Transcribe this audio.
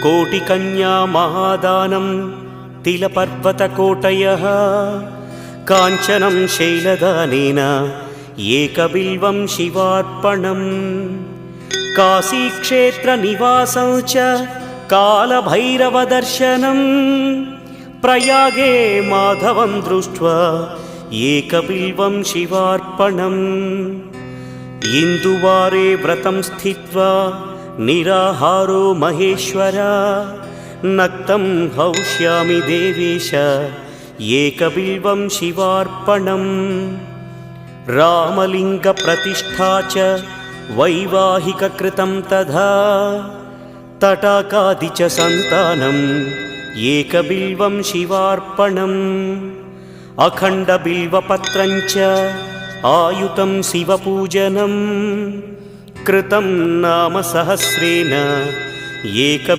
कोटिकन्यामहादानं तिलपर्वतकोटयः काञ्चनं शैलदानेन एकबिल्वं शिवार्पणम् काशीक्षेत्रनिवासं च कालभैरवदर्शनं प्रयागे माधवं दृष्ट्वा एकबिल्वं शिवार्पणम् इन्दुवारे व्रतं स्थित्वा निराहारो महेश्वर नक्तं हौष्यामि देवेश एकबिल्वं शिवार्पणम् रामलिङ्गप्रतिष्ठा च वैवाहिककृतं तथा तटाकादि च सन्तानम् एकबिल्वं शिवार्पणम् अखण्डबिल्वपत्रं च आयुतं शिवपूजनं कृतं नाम सहस्रेण एक